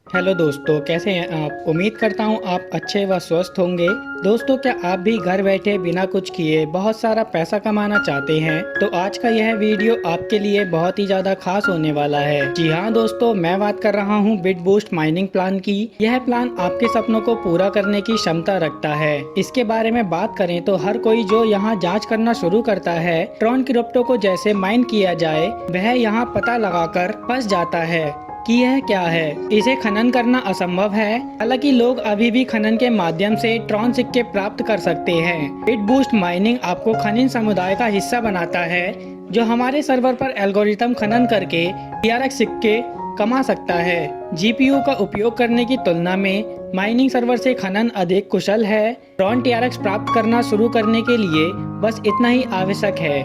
Hello दोस्तों, कैसे हैं आप। उम्मीद करता हूं आप अच्छे व स्वस्थ होंगे। दोस्तों, क्या आप भी घर बैठे बिना कुछ किए बहुत सारा पैसा कमाना चाहते हैं? तो आज का यह वीडियो आपके लिए बहुत ही ज़्यादा खास होने वाला है। जी हाँ दोस्तों, मैं बात कर रहा हूं बिट बूस्ट माइनिंग प्लान की। यह प्लान आपके सपनों को पूरा करने की क्षमता रखता है। इसके बारे में बात करें तो हर कोई जो यहाँ जाँच करना शुरू करता है ट्रॉन क्रिप्टो को जैसे माइन किया जाए, वह यहाँ पता लगाकर फंस जाता है कि यह क्या है। इसे खनन करना असंभव है। हालांकि लोग अभी भी खनन के माध्यम से ट्रॉन सिक्के प्राप्त कर सकते हैं। बिट बूस्ट माइनिंग आपको खनन समुदाय का हिस्सा बनाता है, जो हमारे सर्वर पर एल्गोरिथम खनन करके TRX सिक्के कमा सकता है। GPU का उपयोग करने की तुलना में माइनिंग सर्वर से खनन अधिक कुशल है। ट्रॉन TRX प्राप्त करना शुरू करने के लिए बस इतना ही आवश्यक है।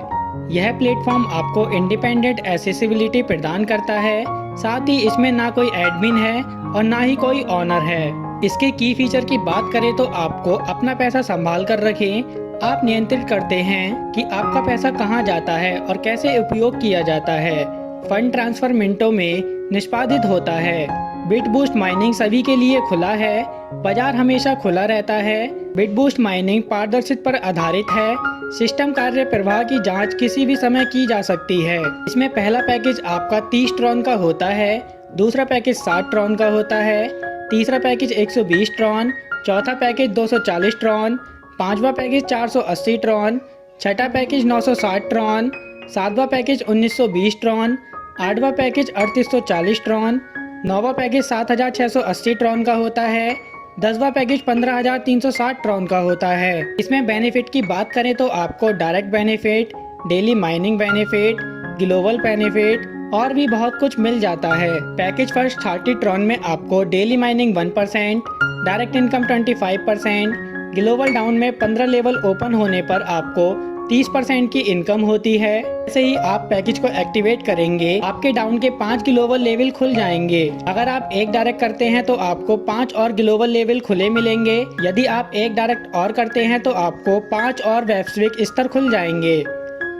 यह प्लेटफॉर्म आपको इंडिपेंडेंट एक्सेसिबिलिटी प्रदान करता है। साथ ही इसमें ना कोई एडमिन है और ना ही कोई ऑनर है। इसके की फीचर की बात करें तो आपको अपना पैसा संभाल कर रखें। आप नियंत्रित करते हैं कि आपका पैसा कहां जाता है और कैसे उपयोग किया जाता है। फंड ट्रांसफर मिनटों में निष्पादित होता है। बिट बूस्ट माइनिंग सभी के लिए खुला है। बाजार हमेशा खुला रहता है। बिट बूस्ट माइनिंग पारदर्शिता पर आधारित है। सिस्टम कार्य प्रवाह की जांच किसी भी समय की जा सकती है। इसमें पहला पैकेज आपका 30 ट्रॉन का होता है, दूसरा पैकेज 60 ट्रॉन का होता है, तीसरा पैकेज 120 ट्रॉन, चौथा पैकेज 240 ट्रॉन, पांचवा पैकेज 480 ट्रॉन, छठा पैकेज 960 ट्रॉन, सातवां पैकेज 1920 ट्रॉन, आठवां पैकेज 3840 ट्रॉन, नौवां पैकेज 7680 ट्रॉन का होता है, 10वां पैकेज 15,360 ट्रॉन का होता है। इसमें बेनिफिट की बात करें तो आपको direct benefit, daily mining benefit, global benefit और भी बहुत कुछ मिल जाता है। पैकेज फर्स्ट 30 ट्रॉन में आपको daily mining 1%, direct income 25%, global down में 15 लेवल ओपन होने पर आपको 30% की इनकम होती है। जैसे ही आप पैकेज को एक्टिवेट करेंगे, आपके डाउन के 5 ग्लोबल लेवल खुल जाएंगे। अगर आप एक डायरेक्ट करते हैं तो आपको 5 और ग्लोबल लेवल खुले मिलेंगे। यदि आप एक डायरेक्ट और करते हैं तो आपको 5 और वैश्विक स्तर खुल जाएंगे।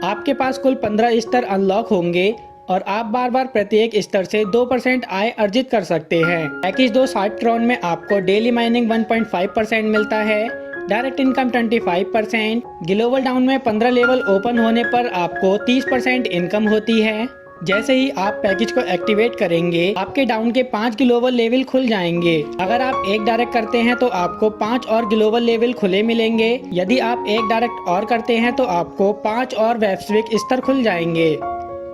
आपके पास कुल 15 स्तर अनलॉक होंगे और आप बार बार प्रत्येक स्तर से 2% आय अर्जित कर सकते हैं। पैकेज 2 60 ट्रॉन में आपको डेली माइनिंग 1.5% मिलता है, डायरेक्ट इनकम 25%, ग्लोबल डाउन में 15 लेवल ओपन होने पर आपको 30% इनकम होती है। जैसे ही आप पैकेज को एक्टिवेट करेंगे, आपके डाउन के 5 ग्लोबल लेवल खुल जाएंगे। अगर आप एक डायरेक्ट करते हैं तो आपको 5 और ग्लोबल लेवल खुले मिलेंगे। यदि आप एक डायरेक्ट और करते हैं तो आपको 5 और वैश्विक स्तर खुल जाएंगे।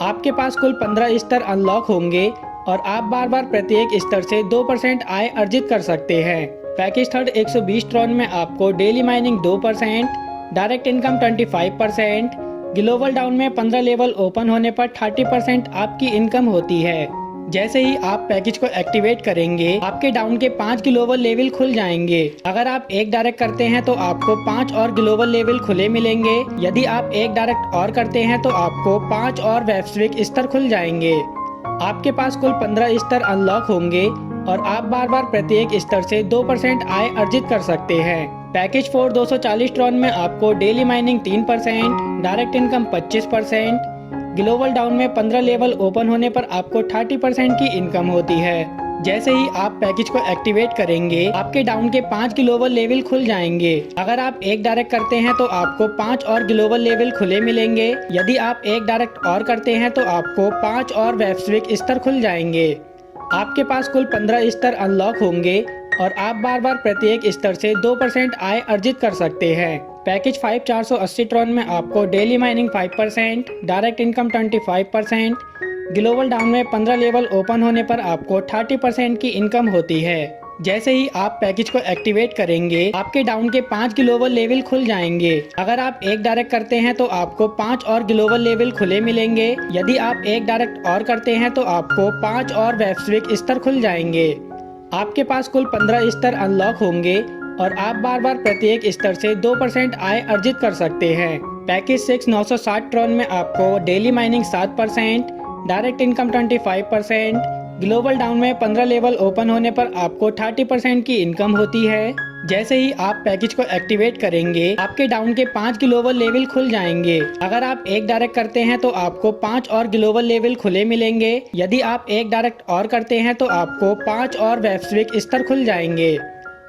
आपके पास कुल 15 स्तर अनलॉक होंगे और आप बार बार प्रत्येक स्तर से 2% आय अर्जित कर सकते हैं। पैकेज थर्ड 120 ट्रॉन में आपको daily mining 2%, direct income 25%, global down में 15 लेवल ओपन होने पर 30% आपकी इनकम होती है। जैसे ही आप पैकेज को एक्टिवेट करेंगे, आपके डाउन के 5 ग्लोबल लेवल खुल जाएंगे। अगर आप एक डायरेक्ट करते हैं तो आपको 5 और ग्लोबल लेवल खुले मिलेंगे। यदि आप एक डायरेक्ट और करते हैं तो आपको 5 और वैश्विक स्तर खुल जाएंगे। आपके पास कुल 15 स्तर अनलॉक होंगे और आप बार बार प्रत्येक स्तर से 2% आय अर्जित कर सकते हैं। पैकेज 4 240 ट्रॉन में आपको daily mining 3%, direct income 25%, global down में 15 लेवल ओपन होने पर आपको 30% की इनकम होती है। जैसे ही आप पैकेज को एक्टिवेट करेंगे, आपके डाउन के 5 ग्लोबल लेवल खुल जाएंगे। अगर आप एक डायरेक्ट करते हैं तो आपको 5 और ग्लोबल लेवल खुले मिलेंगे। यदि आप एक डायरेक्ट और करते हैं तो आपको 5 और वैश्विक स्तर खुल जाएंगे। आपके पास कुल 15 स्तर अनलॉक होंगे और आप बार बार प्रत्येक स्तर से 2% आय अर्जित कर सकते हैं। पैकेज 5 480 ट्रॉन में आपको daily mining 5%, direct income 25%, global down में 15 लेवल ओपन होने पर आपको 30% की इनकम होती है। जैसे ही आप पैकेज को एक्टिवेट करेंगे, आपके डाउन के 5 ग्लोबल लेवल खुल जाएंगे। अगर आप एक डायरेक्ट करते हैं तो आपको 5 और ग्लोबल लेवल खुले मिलेंगे। यदि आप एक डायरेक्ट और करते हैं तो आपको 5 और वैश्विक स्तर खुल जाएंगे। आपके पास कुल 15 स्तर अनलॉक होंगे और आप बार बार प्रत्येक स्तर से 2% आय अर्जित कर सकते हैं। पैकेज 6 960 ट्रॉन में आपको daily mining 7%, direct income 25%, global down में 15 लेवल ओपन होने पर आपको 30% की इनकम होती है। जैसे ही आप पैकेज को एक्टिवेट करेंगे आपके डाउन के 5 ग्लोबल लेवल खुल जाएंगे। अगर आप एक डायरेक्ट करते हैं तो आपको 5 और ग्लोबल लेवल खुले मिलेंगे। यदि आप एक डायरेक्ट और करते हैं तो आपको 5 और वैश्विक स्तर खुल जाएंगे।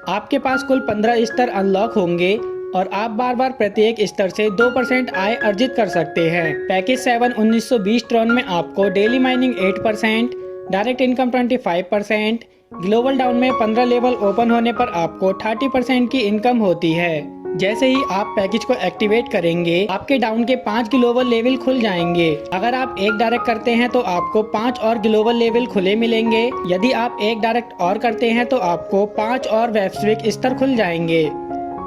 आपके पास कुल 15 स्तर अनलॉक होंगे और आप बार बार प्रत्येक स्तर से 2% आय अर्जित कर सकते हैं। पैकेज 7 1920 ट्रॉन में आपको daily mining 8%, direct income 25%, global down में 15 लेवल ओपन होने पर आपको 30% की इनकम होती है। जैसे ही आप पैकेज को एक्टिवेट करेंगे आपके डाउन के 5 ग्लोबल लेवल खुल जाएंगे। अगर आप एक डायरेक्ट करते हैं तो आपको 5 और ग्लोबल लेवल खुले मिलेंगे। यदि आप एक डायरेक्ट और करते हैं तो आपको 5 और वैश्विक स्तर खुल जाएंगे।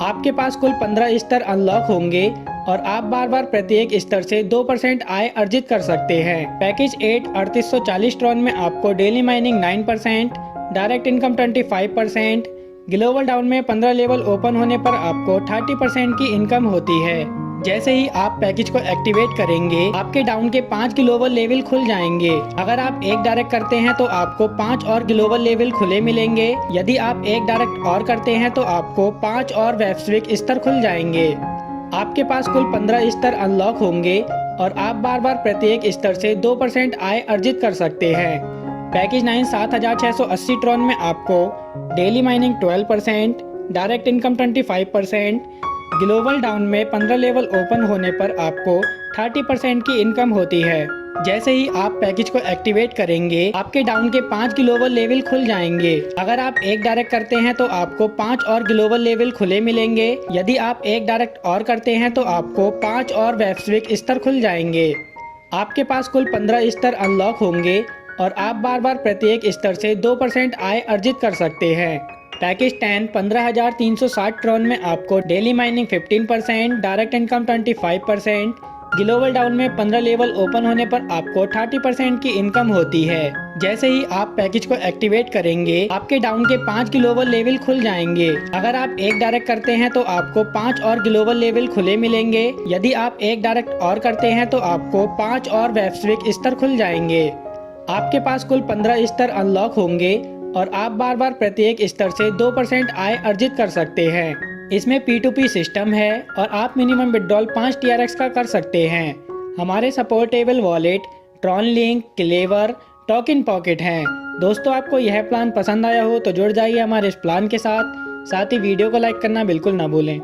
आपके पास कुल 15 स्तर अनलॉक होंगे और आप बार बार प्रत्येक स्तर से 2% आय अर्जित कर सकते हैं। पैकेज 8 3840 ट्रॉन में आपको daily mining 9%, direct income 25%, global down में 15 लेवल ओपन होने पर आपको 30% की इनकम होती है। जैसे ही आप पैकेज को एक्टिवेट करेंगे आपके डाउन के 5 ग्लोबल लेवल खुल जाएंगे। अगर आप एक डायरेक्ट करते हैं तो आपको 5 और ग्लोबल लेवल खुले मिलेंगे। यदि आप एक डायरेक्ट और करते हैं तो आपको 5 और वैश्विक स्तर खुल जाएंगे। आपके पास कुल 15 स्तर अनलॉक होंगे और आप बार बार प्रत्येक स्तर से 2% आय अर्जित कर सकते हैं। पैकेज 9 7680 ट्रॉन में आपको daily mining 12%, direct income 25%, global down में 15 लेवल ओपन होने पर आपको 30% की इनकम होती है। जैसे ही आप पैकेज को एक्टिवेट करेंगे आपके डाउन के 5 ग्लोबल लेवल खुल जाएंगे। अगर आप एक डायरेक्ट करते हैं तो आपको 5 और ग्लोबल लेवल खुले मिलेंगे। यदि आप एक डायरेक्ट और करते हैं तो आपको 5 और वैश्विक स्तर खुल जाएंगे। आपके पास कुल 15 स्तर अनलॉक होंगे और आप बार बार प्रत्येक स्तर से 2% आय अर्जित कर सकते हैं। पैकेज 10 15360 ट्रॉन में आपको daily mining 15%, direct income 25%, global down में 15 लेवल ओपन होने पर आपको 30% की इनकम होती है। जैसे ही आप पैकेज को एक्टिवेट करेंगे आपके डाउन के 5 ग्लोबल लेवल खुल जाएंगे। अगर आप एक डायरेक्ट करते हैं तो आपको 5 और ग्लोबल लेवल खुले मिलेंगे। यदि आप एक डायरेक्ट और करते हैं तो आपको 5 और वैश्विक स्तर खुल जाएंगे। आपके पास कुल 15 स्तर अनलॉक होंगे और आप बार बार प्रत्येक स्तर से 2% आय अर्जित कर सकते हैं। इसमें P2P सिस्टम है और आप मिनिमम विड्रॉल 5 TRX का कर सकते हैं। हमारे supportable wallet Tron link, clever, token pocket हैं। दोस्तों आपको यह प्लान पसंद आया हो तो जुड़ जाइए हमारे इस प्लान के साथ ही वीडियो को लाइक करना बिल्कुल ना भूलें।